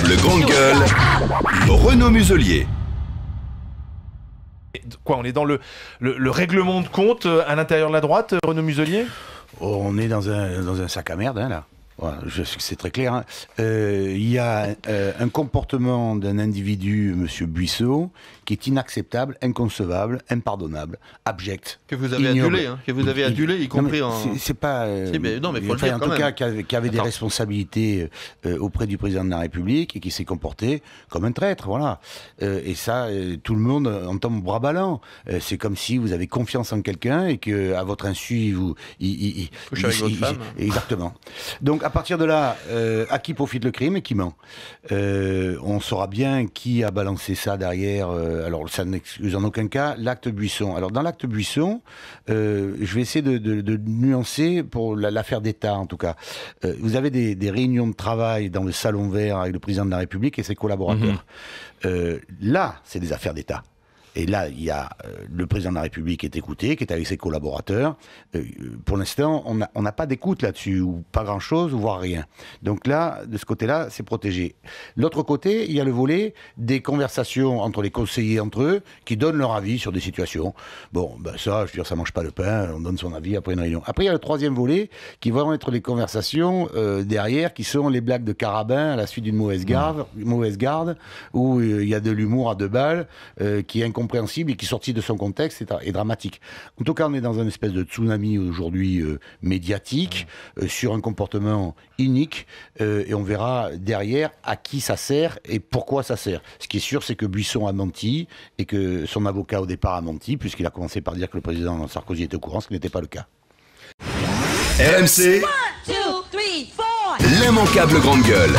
L'immanquable grande gueule, Renaud Muselier. Quoi, on est dans le règlement de compte à l'intérieur de la droite, Renaud Muselier ? Oh, on est dans un sac à merde, hein, là. Voilà, c'est très clair. Hein. Il y a un comportement d'un individu, Monsieur Buisseau, qui est inacceptable, inconcevable, impardonnable, abject. Que vous avez ignoble. adulé, hein, que vous avez adulé, y compris en... C'est pas... non, mais faut le dire en quand tout même. cas, qui avait des responsabilités auprès du président de la République et qui s'est comporté comme un traître, voilà. Et ça, tout le monde entend bras ballants. C'est comme si vous avez confiance en quelqu'un et que à votre insu, couche avec votre femme. Exactement. Donc, à partir de là, à qui profite le crime et qui ment. On saura bien qui a balancé ça derrière. Alors, ça n'excuse en aucun cas l'acte Buisson. Alors, dans l'acte Buisson, je vais essayer de nuancer pour l'affaire d'État, en tout cas. Vous avez des réunions de travail dans le Salon Vert avec le président de la République et ses collaborateurs. Là, c'est des affaires d'État. Et là, il y a le président de la République qui est écouté, qui est avec ses collaborateurs. Pour l'instant, on n'a pas d'écoute là-dessus, ou pas grand-chose, ou voire rien. Donc là, de ce côté-là, c'est protégé. L'autre côté, il y a le volet des conversations entre les conseillers entre eux, qui donnent leur avis sur des situations. Bon, ben ça, je veux dire, ça mange pas le pain, on donne son avis après une réunion. Après, il y a le troisième volet, qui vont être les conversations derrière, qui sont les blagues de carabin à la suite d'une mauvaise garde, où il y a de l'humour à deux balles, qui est incompréhensible et qui, sorti de son contexte, est dramatique. En tout cas, on est dans une espèce de tsunami aujourd'hui médiatique, sur un comportement inique, et on verra derrière à qui ça sert et pourquoi ça sert. Ce qui est sûr, c'est que Buisson a menti et que son avocat au départ a menti, puisqu'il a commencé par dire que le président Sarkozy était au courant, ce qui n'était pas le cas. RMC, l'immanquable grande gueule.